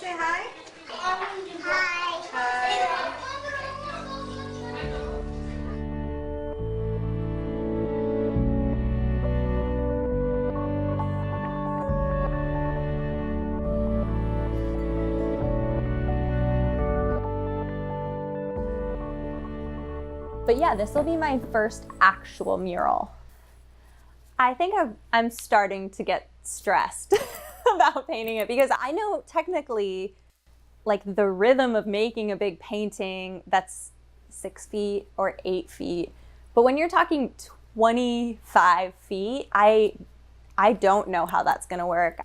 say hi? Hi. Hi. But yeah, this will be my first actual mural. I think I'm starting to get stressed about painting it because I know technically like the rhythm of making a big painting that's 6 feet or 8 feet. But when you're talking 25 feet, I don't know how that's gonna work.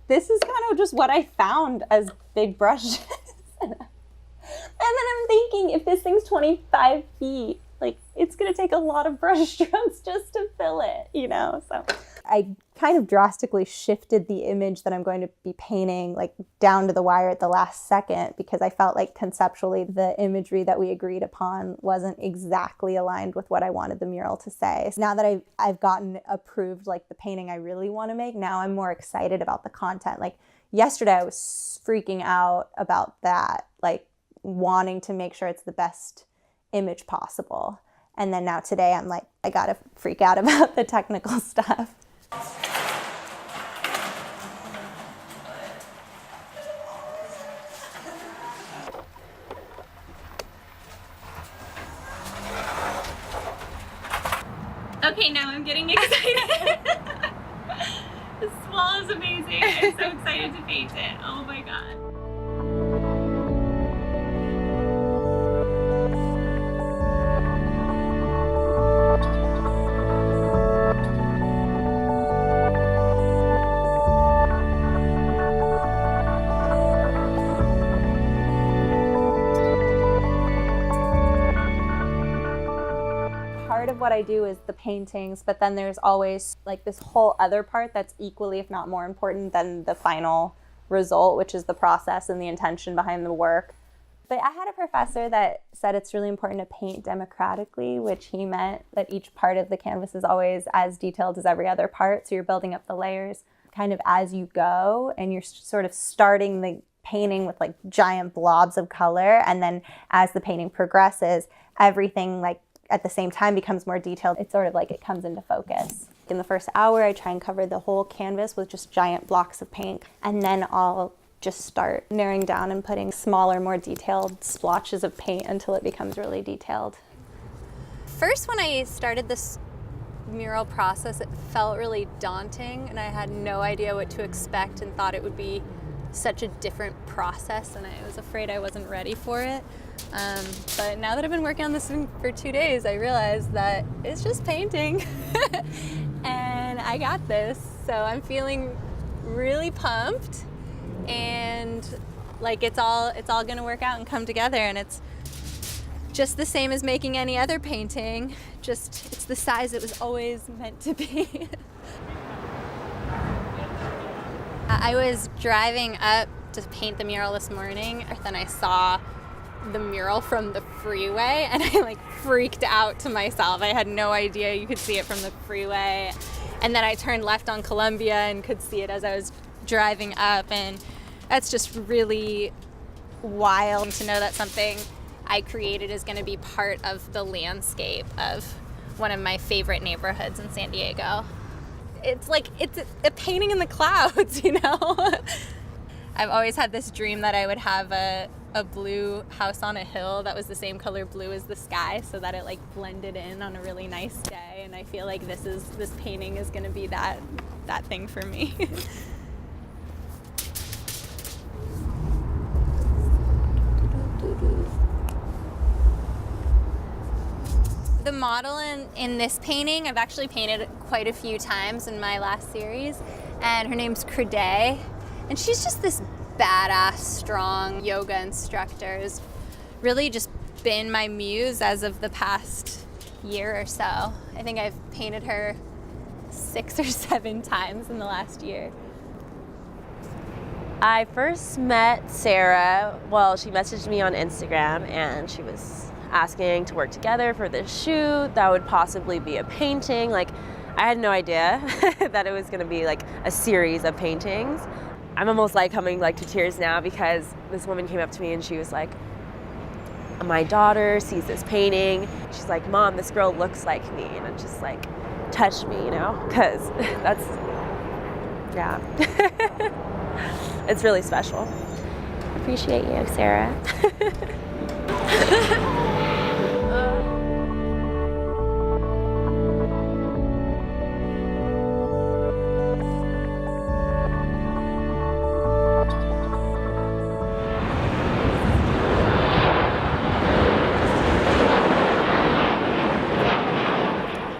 This is kind of just what I found as big brushes. And then I'm thinking, if this thing's 25 feet, like it's gonna take a lot of brush strokes just to fill it, you know? So I kind of drastically shifted the image that I'm going to be painting like down to the wire at the last second because I felt like conceptually the imagery that we agreed upon wasn't exactly aligned with what I wanted the mural to say. So now that I've gotten approved like the painting I really want to make, now I'm more excited about the content. Like yesterday I was freaking out about that, like wanting to make sure it's the best image possible. And then now today I'm like, I gotta freak out about the technical stuff. Okay, now I'm getting excited. This wall is amazing. I'm so excited to paint it. Oh my god. Part of what I do is the paintings, but then there's always like this whole other part that's equally, if not more important than the final result, which is the process and the intention behind the work. But I had a professor that said it's really important to paint democratically, which he meant that each part of the canvas is always as detailed as every other part. So you're building up the layers kind of as you go, and you're sort of starting the painting with like giant blobs of color. And then as the painting progresses, everything like at the same time becomes more detailed. It's sort of like it comes into focus. In the first hour, I try and cover the whole canvas with just giant blocks of paint. And then I'll just start narrowing down and putting smaller, more detailed splotches of paint until it becomes really detailed. First, when I started this mural process, it felt really daunting and I had no idea what to expect and thought it would be such a different process, and I was afraid I wasn't ready for it. But now that I've been working on this for 2 days, I realized that it's just painting and I got this. So I'm feeling really pumped and like it's all gonna work out and come together, and it's just the same as making any other painting, just it's the size it was always meant to be. I was driving up to paint the mural this morning, and then I saw the mural from the freeway and I like freaked out to myself. I had no idea you could see it from the freeway. And then I turned left on Columbia and could see it as I was driving up, and that's just really wild to know that something I created is going to be part of the landscape of one of my favorite neighborhoods in San Diego. It's like, it's a painting in the clouds, you know? I've always had this dream that I would have a blue house on a hill that was the same color blue as the sky so that it like blended in on a really nice day. And I feel like this painting is gonna be that thing for me. The model in this painting, I've actually painted quite a few times in my last series, and her name's Crede, and she's just this badass, strong yoga instructor who's really just been my muse as of the past year or so. I think I've painted her 6 or 7 times in the last year. I first met Sarah, well, she messaged me on Instagram and she was asking to work together for this shoot that would possibly be a painting. Like, I had no idea that it was gonna be like a series of paintings. I'm almost like coming like to tears now because this woman came up to me and she was like, my daughter sees this painting. She's like, Mom, this girl looks like me. And it just like touched me, you know, because that's, yeah. It's really special. Appreciate you, Sarah.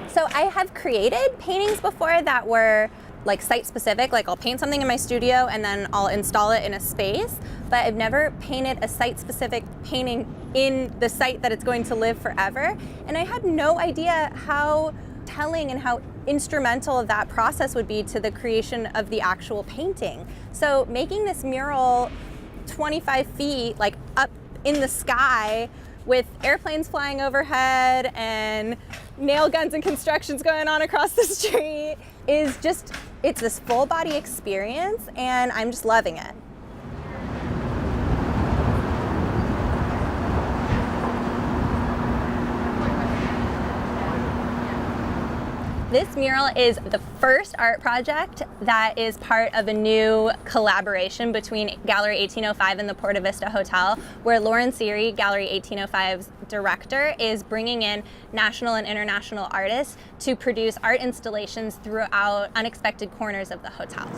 So I have created paintings before that were like site specific, like I'll paint something in my studio and then I'll install it in a space, but I've never painted a site specific painting in the site that it's going to live forever. And I had no idea how telling and how instrumental that process would be to the creation of the actual painting. So making this mural 25 feet like up in the sky with airplanes flying overhead and nail guns and constructions going on across the street is just, it's this full body experience and I'm just loving it. This mural is the first art project that is part of a new collaboration between Gallery 1805 and the Porto Vista Hotel, where Siry, Gallery 1805's director, is bringing in national and international artists to produce art installations throughout unexpected corners of the hotel.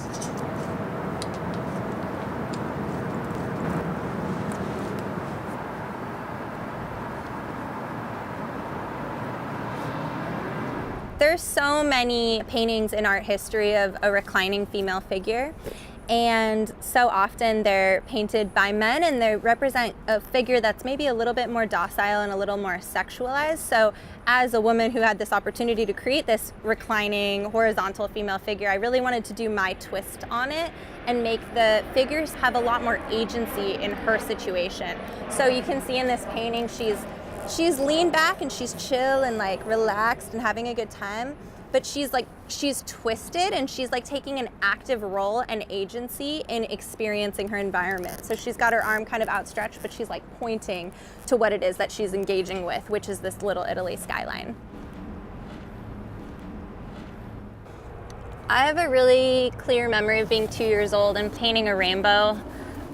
There's so many paintings in art history of a reclining female figure, and so often they're painted by men and they represent a figure that's maybe a little bit more docile and a little more sexualized. So as a woman who had this opportunity to create this reclining horizontal female figure, I really wanted to do my twist on it and make the figures have a lot more agency in her situation. So you can see in this painting she's leaned back and she's chill and like relaxed and having a good time, but she's twisted and she's like taking an active role and agency in experiencing her environment. So she's got her arm kind of outstretched, but she's like pointing to what it is that she's engaging with, which is this Little Italy skyline. I have a really clear memory of being 2 years old and painting a rainbow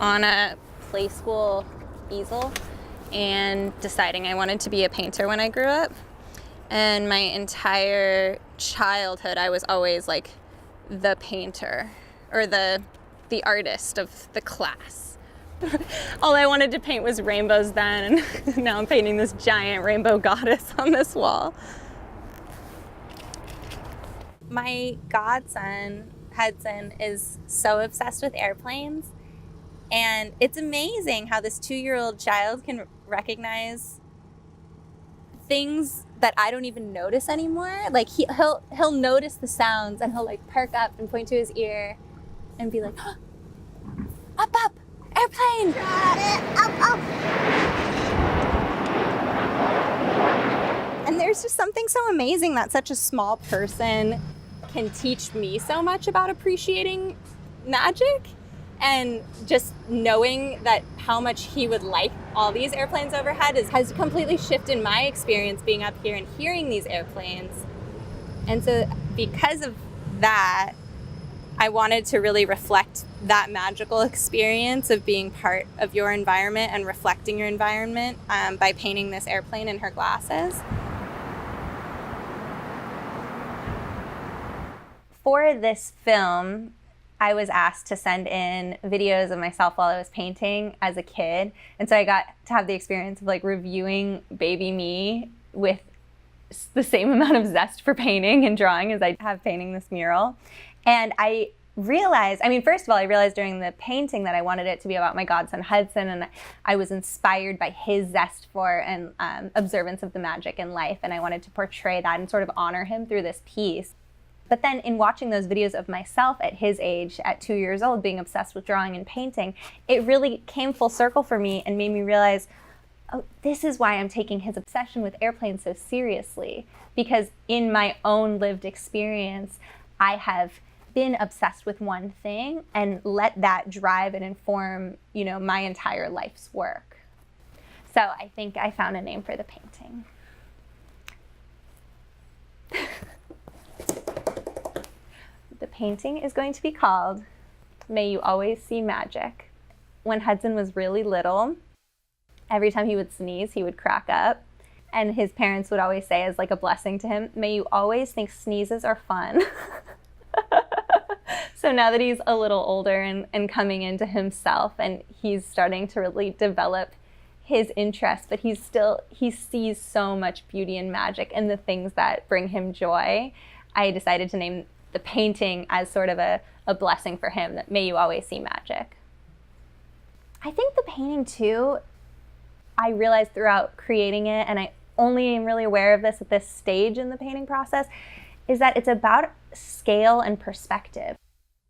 on a play school easel and deciding I wanted to be a painter when I grew up. And my entire childhood, I was always like the painter or the artist of the class. All I wanted to paint was rainbows then, and now I'm painting this giant rainbow goddess on this wall. My godson, Hudson, is so obsessed with airplanes. And it's amazing how this 2-year-old child can recognize things that I don't even notice anymore. Like he'll notice the sounds and he'll like perk up and point to his ear and be like, oh, up, airplane! Up. And there's just something so amazing that such a small person can teach me so much about appreciating magic. And just knowing that how much he would like all these airplanes overhead has completely shifted my experience being up here and hearing these airplanes. And so because of that, I wanted to really reflect that magical experience of being part of your environment and reflecting your environment by painting this airplane in her glasses. For this film, I was asked to send in videos of myself while I was painting as a kid. And so I got to have the experience of like reviewing baby me with the same amount of zest for painting and drawing as I have painting this mural. And I realized, first of all, I realized during the painting that I wanted it to be about my godson Hudson, and I was inspired by his zest for and observance of the magic in life. And I wanted to portray that and sort of honor him through this piece. But then in watching those videos of myself at his age, at 2 years old, being obsessed with drawing and painting, it really came full circle for me and made me realize, oh, this is why I'm taking his obsession with airplanes so seriously. Because in my own lived experience, I have been obsessed with one thing and let that drive and inform, you know, my entire life's work. So I think I found a name for the painting. The painting is going to be called May You Always See Magic. When Hudson was really little, every time he would sneeze, he would crack up. And his parents would always say as like a blessing to him, may you always think sneezes are fun. So now that he's a little older and coming into himself and he's starting to really develop his interest, but he sees so much beauty and magic in the things that bring him joy, I decided to name the painting as sort of a blessing for him, that may you always see magic. I think the painting too, I realized throughout creating it, and I only am really aware of this at this stage in the painting process, is that it's about scale and perspective.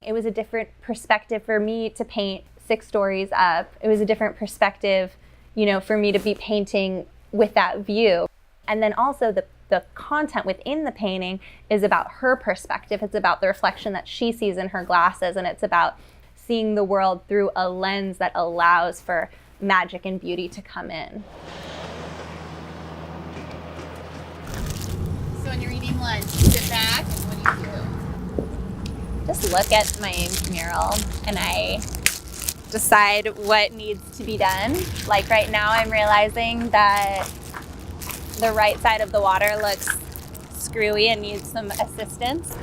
It was a different perspective for me to paint 6 stories up. It was a different perspective, you know, for me to be painting with that view. And then also the content within the painting is about her perspective. It's about the reflection that she sees in her glasses, and it's about seeing the world through a lens that allows for magic and beauty to come in. So when you're eating lunch, you sit back and what do you do? Just look at my mural and I decide what needs to be done. Like right now I'm realizing that the right side of the water looks screwy and needs some assistance.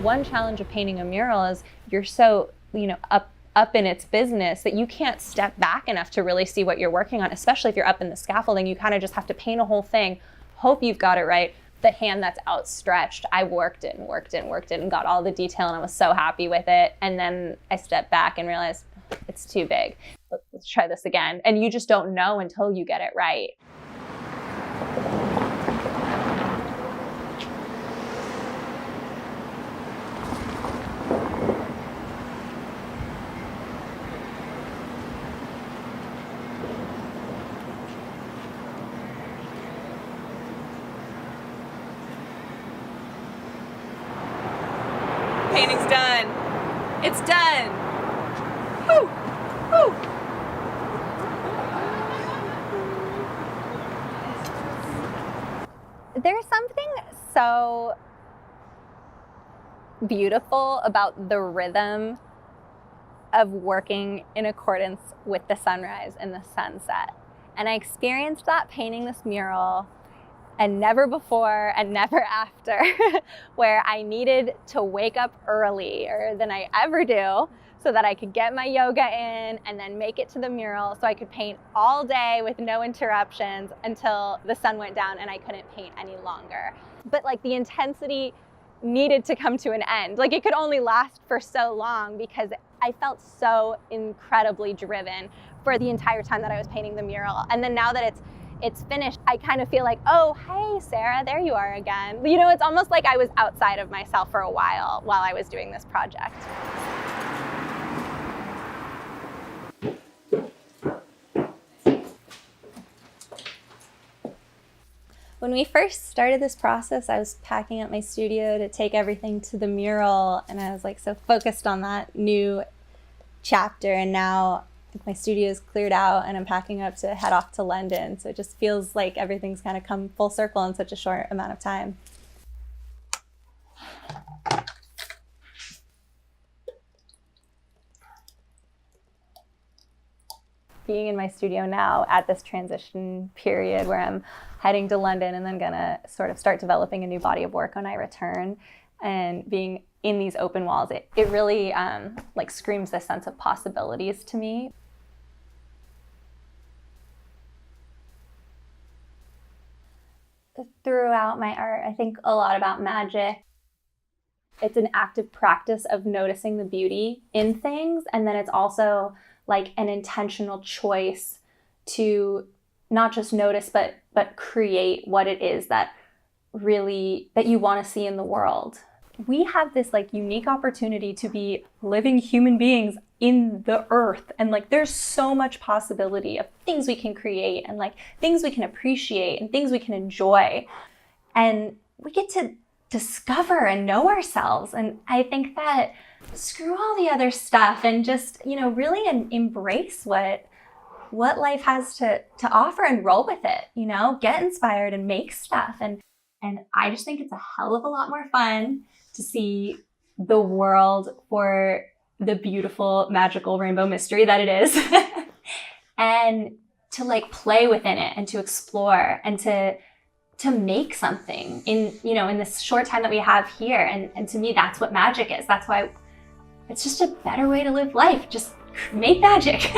One challenge of painting a mural is you're so, you know, up in its business that you can't step back enough to really see what you're working on, especially if you're up in the scaffolding. You kind of just have to paint a whole thing, hope you've got it right. The hand that's outstretched, I worked it and got all the detail and I was so happy with it. And then I stepped back and realized it's too big. Let's try this again. And you just don't know until you get it right. Painting's done. It's done. Woo! Woo! There's something so beautiful about the rhythm of working in accordance with the sunrise and the sunset. And I experienced that painting this mural, and never before and never after, where I needed to wake up earlier than I ever do so that I could get my yoga in and then make it to the mural so I could paint all day with no interruptions until the sun went down and I couldn't paint any longer. But like the intensity needed to come to an end. Like it could only last for so long because I felt so incredibly driven for the entire time that I was painting the mural. And then now that it's finished, I kind of feel like, oh, hey, Sarah, there you are again. You know, it's almost like I was outside of myself for a while I was doing this project. When we first started this process, I was packing up my studio to take everything to the mural, and I was like so focused on that new chapter, and now my studio is cleared out and I'm packing up to head off to London. So it just feels like everything's kind of come full circle in such a short amount of time. Being in my studio now at this transition period where I'm heading to London and then gonna sort of start developing a new body of work when I return, and being in these open walls, it really like screams this sense of possibilities to me. Throughout my art, I think a lot about magic. It's an active practice of noticing the beauty in things, and then it's also like an intentional choice to not just notice but create what it is that you want to see in the world. We have this like unique opportunity to be living human beings in the earth, and like there's so much possibility of things we can create and like things we can appreciate and things we can enjoy, and we get to discover and know ourselves. And I think that screw all the other stuff and just, really embrace what life has to offer and roll with it, get inspired and make stuff. And I just think it's a hell of a lot more fun to see the world for the beautiful, magical rainbow mystery that it is. And to like play within it and to explore and to make something in this short time that we have here. And to me, that's what magic is. That's why it's just a better way to live life. Just make magic.